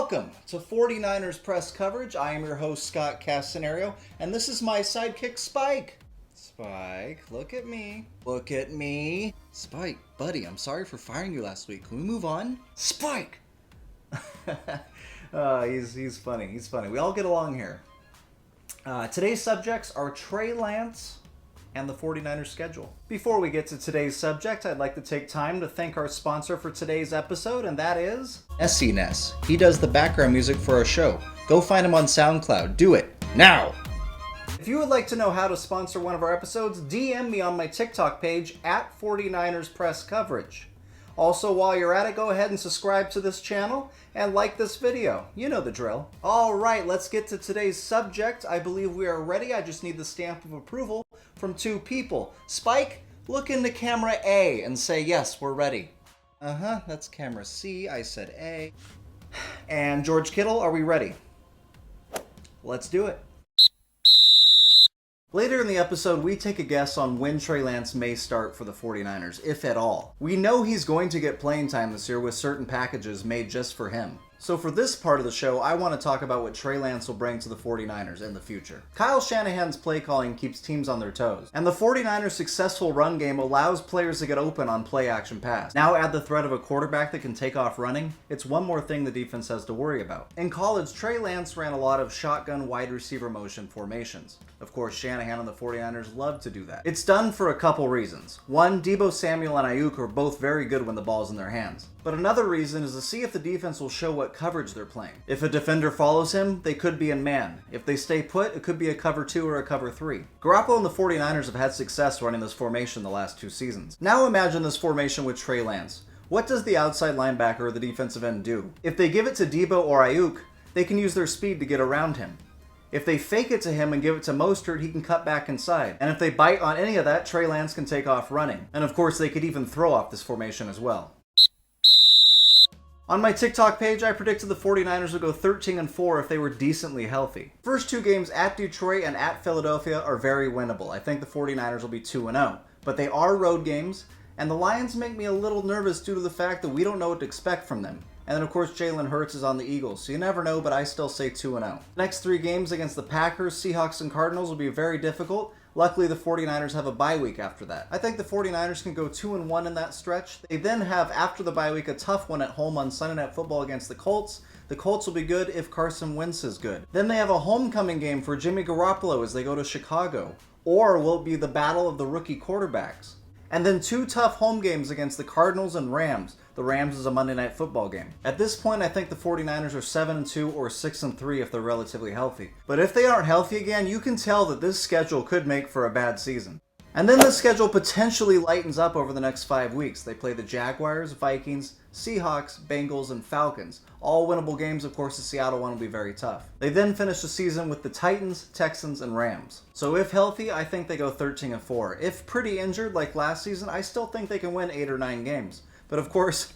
Welcome to 49ers Press Coverage. I am your host, Scott Cassinerio, and this is my sidekick, Spike. Spike, look at me. Look at me. Spike, buddy, I'm sorry for firing you last week. Can we move on? Spike! He's funny. He's funny. We all get along here. Today's subjects are Trey Lance and the 49ers schedule. Before we get to today's subject, I'd like to take time to thank our sponsor for today's episode, and that is Cassinerio. He does the background music for our show. Go find him on SoundCloud. Do it now! If you would like to know how to sponsor one of our episodes, DM me on my TikTok page at 49ers Press Coverage. Also, while you're at it, go ahead and subscribe to this channel and like this video. You know the drill. Alright, let's get to today's subject. I believe we are ready. I just need the stamp of approval from two people. Spike, look into camera A and say, yes, we're ready. That's camera C. I said A. And George Kittle, are we ready? Let's do it. Later in the episode, we take a guess on when Trey Lance may start for the 49ers, if at all. We know he's going to get playing time this year with certain packages made just for him. So for this part of the show, I want to talk about what Trey Lance will bring to the 49ers in the future. Kyle Shanahan's play calling keeps teams on their toes, and the 49ers' successful run game allows players to get open on play action pass. Now add the threat of a quarterback that can take off running, it's one more thing the defense has to worry about. In college, Trey Lance ran a lot of shotgun wide receiver motion formations. Of course, Shanahan and the 49ers love to do that. It's done for a couple reasons. One, Deebo Samuel and Ayuk are both very good when the ball's in their hands. But another reason is to see if the defense will show what coverage they're playing. If a defender follows him, they could be in man. If they stay put, it could be a cover 2 or a cover 3. Garoppolo and the 49ers have had success running this formation the last 2 seasons. Now imagine this formation with Trey Lance. What does the outside linebacker or the defensive end do? If they give it to Deebo or Ayuk, they can use their speed to get around him. If they fake it to him and give it to Mostert, he can cut back inside. And if they bite on any of that, Trey Lance can take off running. And of course, they could even throw off this formation as well. On my TikTok page, I predicted the 49ers would go 13-4 if they were decently healthy. First 2 games at Detroit and at Philadelphia are very winnable. I think the 49ers will be 2-0. But they are road games, and the Lions make me a little nervous due to the fact that we don't know what to expect from them. And then, of course, Jalen Hurts is on the Eagles, so you never know, but I still say 2-0. Next 3 games against the Packers, Seahawks, and Cardinals will be very difficult. Luckily, the 49ers have a bye week after that. I think the 49ers can go 2-1 in that stretch. They then have, after the bye week, a tough one at home on Sunday Night Football against the Colts. The Colts will be good if Carson Wentz is good. Then they have a homecoming game for Jimmy Garoppolo as they go to Chicago. Or will it be the battle of the rookie quarterbacks? And then 2 tough home games against the Cardinals and Rams. The Rams is a Monday Night Football game. At this point, I think the 49ers are 7-2 or 6-3 if they're relatively healthy. But if they aren't healthy again, you can tell that this schedule could make for a bad season. And then the schedule potentially lightens up over the next 5 weeks. They play the Jaguars, Vikings, Seahawks, Bengals, and Falcons. All winnable games. Of course, the Seattle one will be very tough. They then finish the season with the Titans, Texans, and Rams. So if healthy, I think they go 13-4. If pretty injured like last season, I still think they can win 8 or 9 games. But of course,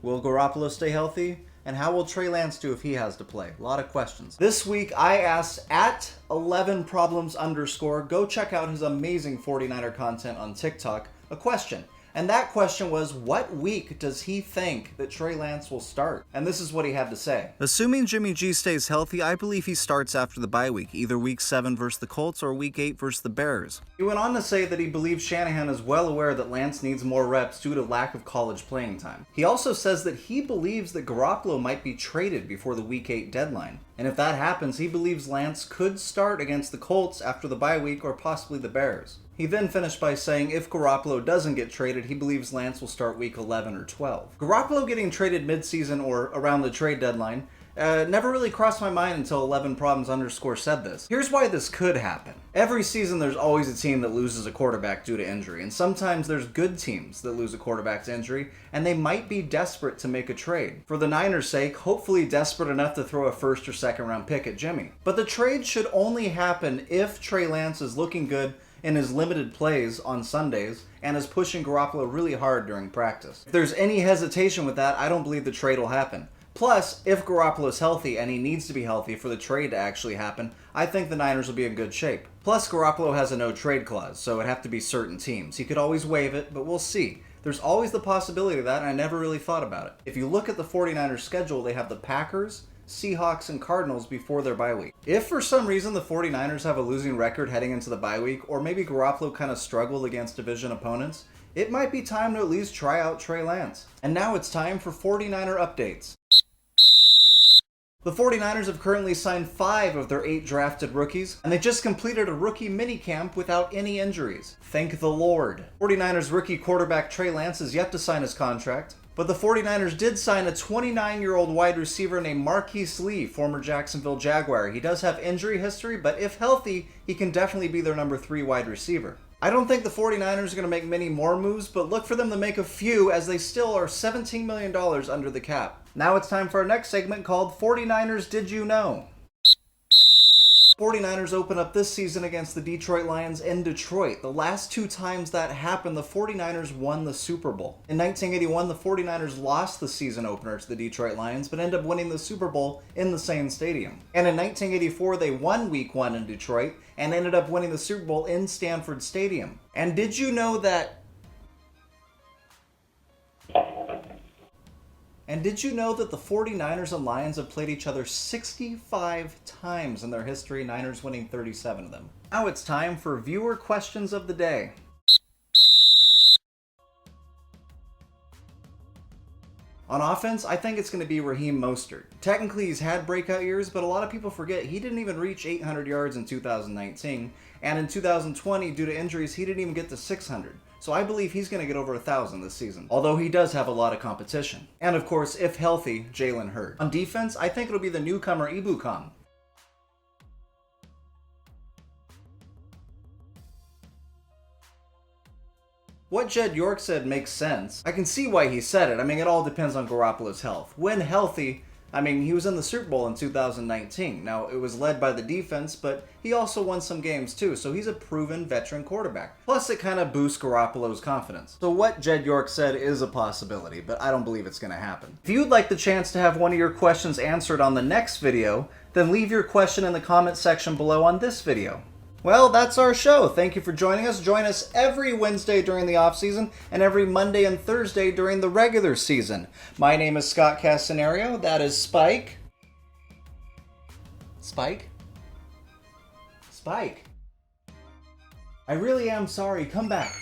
will Garoppolo stay healthy? And how will Trey Lance do if he has to play? A lot of questions. This week, I asked at 11problems_, go check out his amazing 49er content on TikTok, a question. And that question was, what week does he think that Trey Lance will start? And this is what he had to say. Assuming Jimmy G stays healthy, I believe he starts after the bye week, either week 7 versus the Colts or week 8 versus the Bears. He went on to say that he believes Shanahan is well aware that Lance needs more reps due to lack of college playing time. He also says that he believes that Garoppolo might be traded before the week 8 deadline. And if that happens, he believes Lance could start against the Colts after the bye week or possibly the Bears. He then finished by saying if Garoppolo doesn't get traded, he believes Lance will start week 11 or 12. Garoppolo getting traded mid-season or around the trade deadline never really crossed my mind until 11problems_ said this. Here's why this could happen. Every season there's always a team that loses a quarterback due to injury, and sometimes there's good teams that lose a quarterback to injury, and they might be desperate to make a trade. For the Niners' sake, hopefully desperate enough to throw a 1st or 2nd round pick at Jimmy. But the trade should only happen if Trey Lance is looking good in his limited plays on Sundays and is pushing Garoppolo really hard during practice. If there's any hesitation with that, I don't believe the trade will happen. Plus, if Garoppolo is healthy, and he needs to be healthy for the trade to actually happen, I think the Niners will be in good shape. Plus, Garoppolo has a no-trade clause, so it'd have to be certain teams. He could always waive it, but we'll see. There's always the possibility of that, and I never really thought about it. If you look at the 49ers schedule, they have the Packers, Seahawks, and Cardinals before their bye week. If for some reason the 49ers have a losing record heading into the bye week, or maybe Garoppolo kind of struggled against division opponents, it might be time to at least try out Trey Lance. And now it's time for 49er updates. The 49ers have currently signed 5 of their 8 drafted rookies, and they just completed a rookie minicamp without any injuries. Thank the Lord. 49ers rookie quarterback Trey Lance is yet to sign his contract, but the 49ers did sign a 29-year-old wide receiver named Marquise Lee, former Jacksonville Jaguar. He does have injury history, but if healthy, he can definitely be their number 3 wide receiver. I don't think the 49ers are going to make many more moves, but look for them to make a few as they still are $17 million under the cap. Now it's time for our next segment called 49ers Did You Know? 49ers open up this season against the Detroit Lions in Detroit. The last 2 times that happened, the 49ers won the Super Bowl. In 1981, the 49ers lost the season opener to the Detroit Lions, but ended up winning the Super Bowl in the same stadium. And in 1984, they won Week 1 in Detroit and ended up winning the Super Bowl in Stanford Stadium. And did you know that the 49ers and Lions have played each other 65 times in their history, Niners winning 37 of them? Now it's time for viewer questions of the day. On offense, I think it's going to be Raheem Mostert. Technically, he's had breakout years, but a lot of people forget he didn't even reach 800 yards in 2019, and in 2020, due to injuries, he didn't even get to 600. So I believe he's going to get over 1,000 this season, although he does have a lot of competition. And of course, if healthy, Jalen Hurts. On defense, I think it'll be the newcomer Ibukam. What Jed York said makes sense. I can see why he said it. I mean, it all depends on Garoppolo's health. When healthy, I mean, he was in the Super Bowl in 2019. Now, it was led by the defense, but he also won some games too, so he's a proven veteran quarterback. Plus, it kind of boosts Garoppolo's confidence. So what Jed York said is a possibility, but I don't believe it's going to happen. If you'd like the chance to have one of your questions answered on the next video, then leave your question in the comment section below on this video. Well, that's our show. Thank you for joining us. Join us every Wednesday during the off-season and every Monday and Thursday during the regular season. My name is Scott Cassinerio. That is Spike. Spike? Spike. I really am sorry. Come back.